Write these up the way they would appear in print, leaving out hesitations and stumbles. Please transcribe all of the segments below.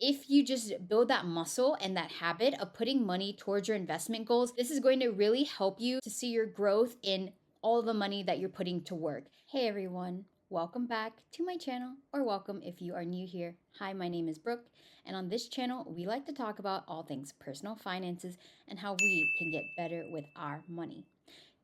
If you just build that muscle and that habit of putting money towards your investment goals, this is going to really help you to see your growth in all the money that you're putting to work. Hey everyone, welcome back to my channel, or welcome if you are new here. Hi, my name is Brooke, and on this channel, we like to talk about all things personal finances and how we can get better with our money.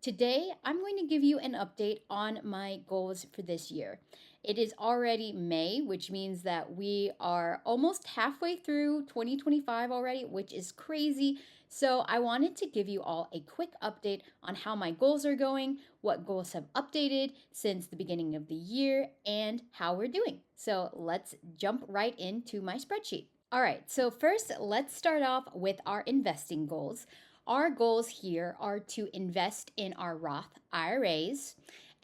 Today, I'm going to give you an update on my goals for this year. It is already May, which means that we are almost halfway through 2025 already, which is crazy. So I wanted to give you all a quick update on how my goals are going, what goals have updated since the beginning of the year, and how we're doing. So let's jump right into my spreadsheet. All right, so first, let's start off with our investing goals. Our goals here are to invest in our Roth IRAs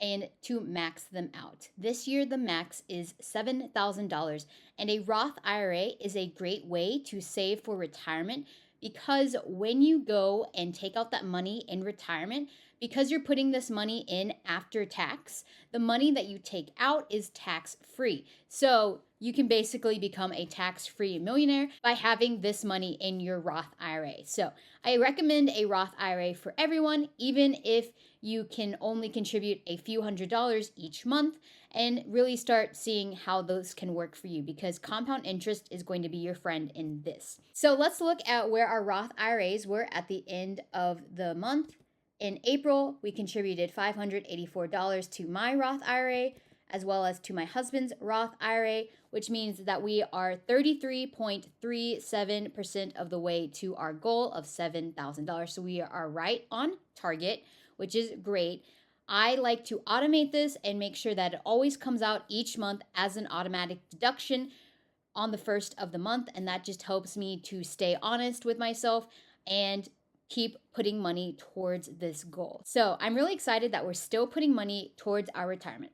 and to max them out. This year, the max is $7,000, and a Roth IRA is a great way to save for retirement because when you go and take out that money in retirement, because you're putting this money in after tax, the money that you take out is tax free. So you can basically become a tax-free millionaire by having this money in your Roth IRA. So I recommend a Roth IRA for everyone, even if you can only contribute a few $100s each month, and really start seeing how those can work for you, because compound interest is going to be your friend in this. So let's look at where our Roth IRAs were at the end of the month. In April, we contributed $584 to my Roth IRA, as well as to my husband's Roth IRA, which means that we are 33.37% of the way to our goal of $7,000. So we are right on target, which is great. I like to automate this and make sure that it always comes out each month as an automatic deduction on the first of the month, and that just helps me to stay honest with myself and keep putting money towards this goal. So I'm really excited that we're still putting money towards our retirement.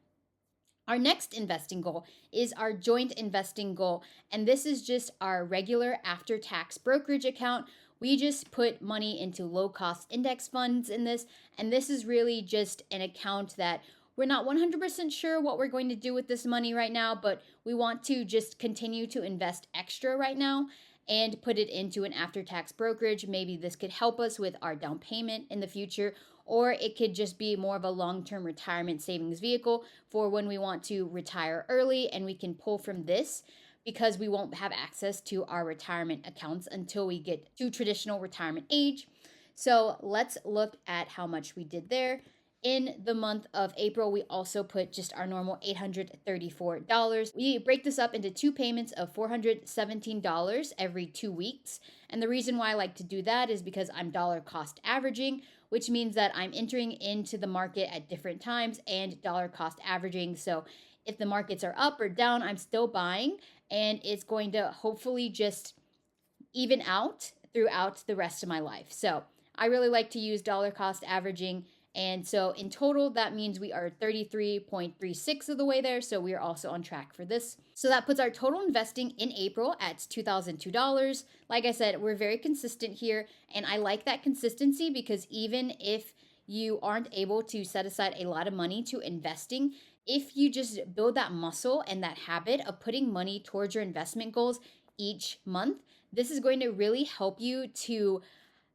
Our next investing goal is our joint investing goal, and this is just our regular after-tax brokerage account. We just put money into low-cost index funds in this, and this is really just an account that we're not 100% sure what we're going to do with this money right now, but we want to just continue to invest extra right now and put it into an after-tax brokerage. Maybe this could help us with our down payment in the future, or it could just be more of a long-term retirement savings vehicle for when we want to retire early, and we can pull from this because we won't have access to our retirement accounts until we get to traditional retirement age. So let's look at how much we did there. In the month of April, we also put just our normal $834. We break this up into two payments of $417 every 2 weeks. And the reason why I like to do that is because I'm dollar cost averaging, which means that I'm entering into the market at different times and dollar cost averaging. So if the markets are up or down, I'm still buying, and it's going to hopefully just even out throughout the rest of my life. So I really like to use dollar cost averaging. And so in total, that means we are 33.36 of the way there. So we are also on track for this. So that puts our total investing in April at $2,002. Like I said, we're very consistent here. And I like that consistency because even if you aren't able to set aside a lot of money to investing, if you just build that muscle and that habit of putting money towards your investment goals each month, this is going to really help you to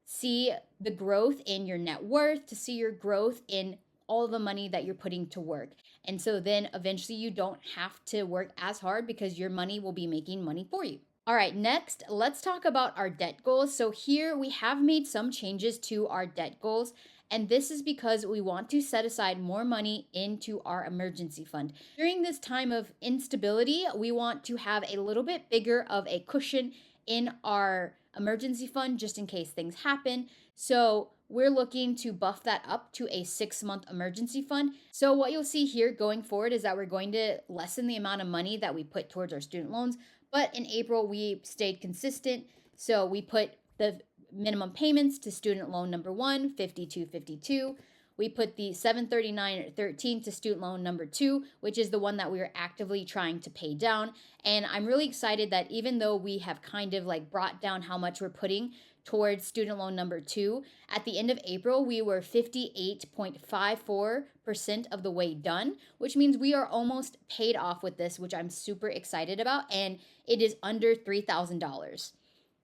see the growth in your net worth, to see your growth in all the money that you're putting to work. And so then eventually you don't have to work as hard because your money will be making money for you. All right, next, let's talk about our debt goals. So here we have made some changes to our debt goals, and this is because we want to set aside more money into our emergency fund. During this time of instability, we want to have a little bit bigger of a cushion in our emergency fund just in case things happen. So we're looking to buff that up to a 6-month emergency fund. So what you'll see here going forward is that we're going to lessen the amount of money that we put towards our student loans. But in April, we stayed consistent. So we put the minimum payments to student loan number one, $52.52. we put the $739.13 to student loan number 2, which is the one that we are actively trying to pay down. And I'm really excited that even though we have kind of like brought down how much we're putting towards student loan number 2, at the end of April, we were 58.54% of the way done, which means we are almost paid off with this, which I'm super excited about, and it is under $3,000.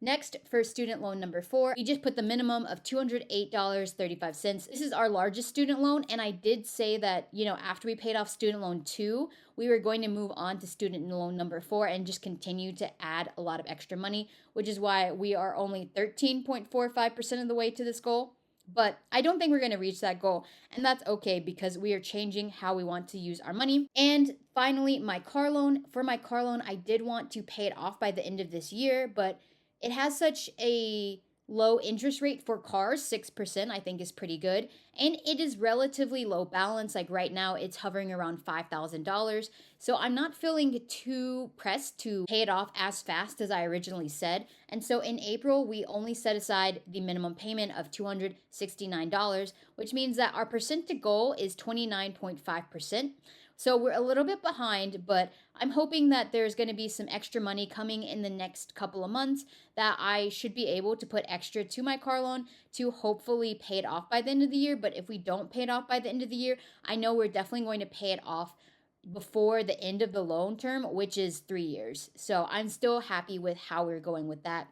Next, for student loan number 4, we just put the minimum of $208.35. This is our largest student loan, and I did say that, after we paid off student loan 2, we were going to move on to student loan number 4 and just continue to add a lot of extra money, which is why we are only 13.45% of the way to this goal. But I don't think we're going to reach that goal, and that's okay because we are changing how we want to use our money. And finally, my car loan. For my car loan, I did want to pay it off by the end of this year, but it has such a low interest rate for cars. 6% I think is pretty good, and it is relatively low balance. Like right now it's hovering around $5,000, so I'm not feeling too pressed to pay it off as fast as I originally said. And so in April we only set aside the minimum payment of $269, which means that our percent to goal is 29.5%. So we're a little bit behind, but I'm hoping that there's going to be some extra money coming in the next couple of months that I should be able to put extra to my car loan to hopefully pay it off by the end of the year. But if we don't pay it off by the end of the year, I know we're definitely going to pay it off before the end of the loan term, which is 3 years. So I'm still happy with how we're going with that.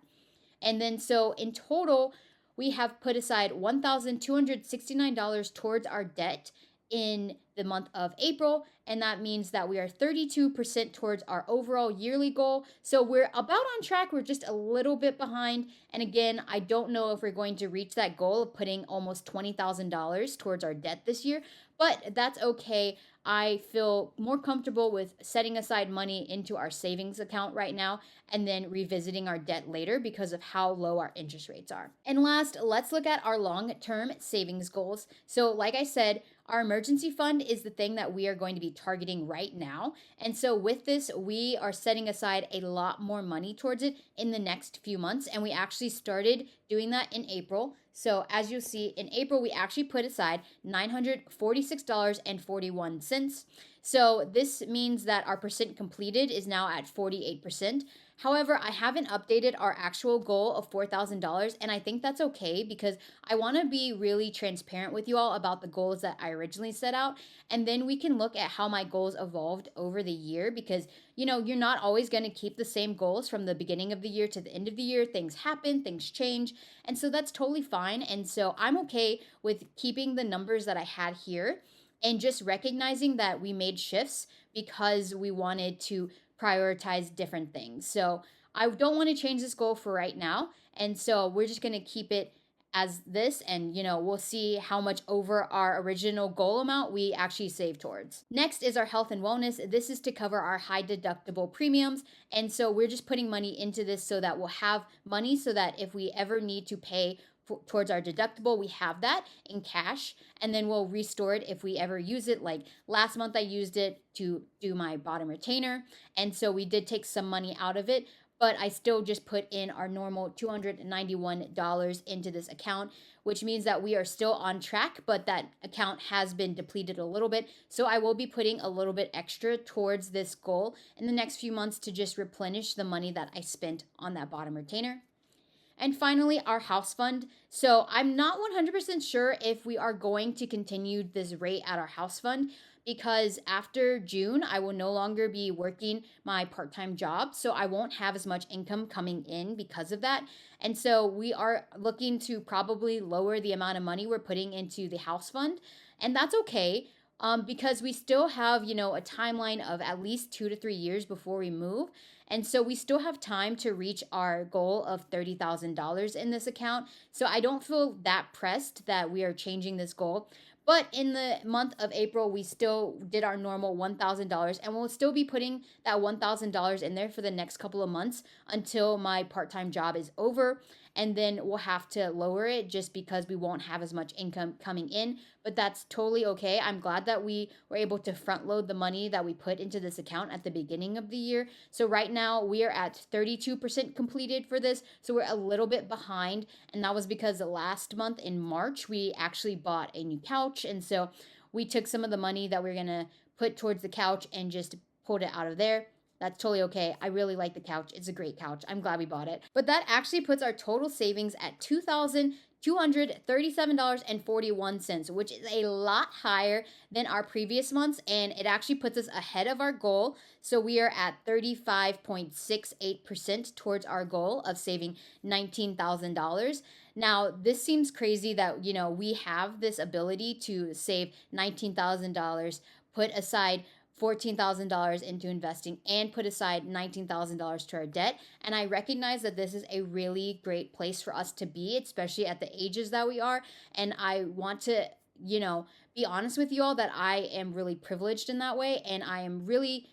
And then so in total, we have put aside $1,269 towards our debt in the month of April, and that means that we are 32% towards our overall yearly goal. So we're about on track. We're just a little bit behind. And again, I don't know if we're going to reach that goal of putting almost $20,000 towards our debt this year, but that's okay. I feel more comfortable with setting aside money into our savings account right now and then revisiting our debt later because of how low our interest rates are. And last, let's look at our long-term savings goals. So like I said, our emergency fund is the thing that we are going to be targeting right now. And so with this, we are setting aside a lot more money towards it in the next few months. And we actually started doing that in April. So as you'll see, in April, we actually put aside $946.41. So this means that our percent completed is now at 48%. However, I haven't updated our actual goal of $4,000, and I think that's okay because I want to be really transparent with you all about the goals that I originally set out, and then we can look at how my goals evolved over the year because, you're not always going to keep the same goals from the beginning of the year to the end of the year. Things happen, things change, and so that's totally fine. And so I'm okay with keeping the numbers that I had here and just recognizing that we made shifts because we wanted to prioritize different things. So I don't want to change this goal for right now. And so we're just going to keep it as this, and we'll see how much over our original goal amount we actually save towards. Next is our health and wellness. This is to cover our high deductible premiums, and so we're just putting money into this so that we'll have money so that if we ever need to pay towards our deductible, we have that in cash, and then we'll restore it if we ever use it. Like last month I used it to do my bottom retainer, and so we did take some money out of it, but I still just put in our normal $291 into this account, which means that we are still on track, but that account has been depleted a little bit. So I will be putting a little bit extra towards this goal in the next few months to just replenish the money that I spent on that bottom retainer. And finally, our house fund. So I'm not 100% sure if we are going to continue this rate at our house fund because after June, I will no longer be working my part-time job. So I won't have as much income coming in because of that. And so we are looking to probably lower the amount of money we're putting into the house fund. And that's okay. Because we still have, a timeline of at least 2 to 3 years before we move. And so we still have time to reach our goal of $30,000 in this account. So I don't feel that pressed that we are changing this goal. But in the month of April, we still did our normal $1,000, and we'll still be putting that $1,000 in there for the next couple of months until my part-time job is over. And then we'll have to lower it just because we won't have as much income coming in. But that's totally okay. I'm glad that we were able to front load the money that we put into this account at the beginning of the year. So right now we are at 32% completed for this. So we're a little bit behind. And that was because last month in March, we actually bought a new couch couch. And so we took some of the money that we are going to put towards the couch and just pulled it out of there. That's totally okay. I really like the couch. It's a great couch. I'm glad we bought it. But that actually puts our total savings at $2,237.41, which is a lot higher than our previous months. And it actually puts us ahead of our goal. So we are at 35.68% towards our goal of saving $19,000. Now, this seems crazy that, we have this ability to save $19,000, put aside $14,000 into investing, and put aside $19,000 to our debt. And I recognize that this is a really great place for us to be, especially at the ages that we are. And I want to, be honest with you all that I am really privileged in that way. And I am really,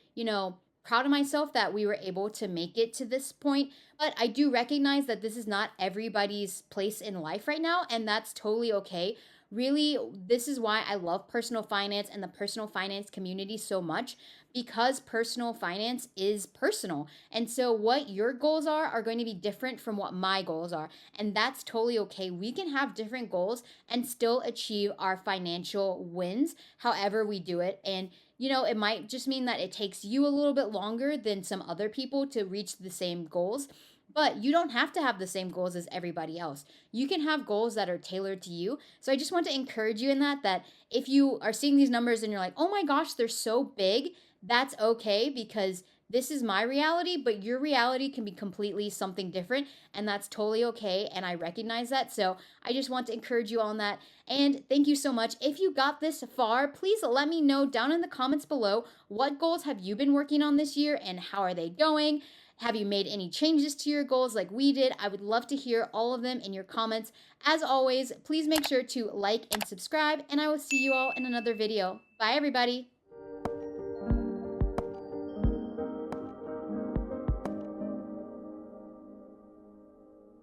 proud of myself that we were able to make it to this point. But I do recognize that this is not everybody's place in life right now, and that's totally okay. Really, this is why I love personal finance and the personal finance community so much, because personal finance is personal. And so what your goals are going to be different from what my goals are. And that's totally okay. We can have different goals and still achieve our financial wins however we do it. And it might just mean that it takes you a little bit longer than some other people to reach the same goals. But you don't have to have the same goals as everybody else. You can have goals that are tailored to you. So I just want to encourage you in that if you are seeing these numbers and you're like, oh my gosh, they're so big, that's okay, because this is my reality, but your reality can be completely something different, and that's totally okay, and I recognize that. So I just want to encourage you on that, and thank you so much. If you got this far, please let me know down in the comments below, what goals have you been working on this year, and how are they going? Have you made any changes to your goals like we did? I would love to hear all of them in your comments. As always, please make sure to like and subscribe, and I will see you all in another video. Bye, everybody.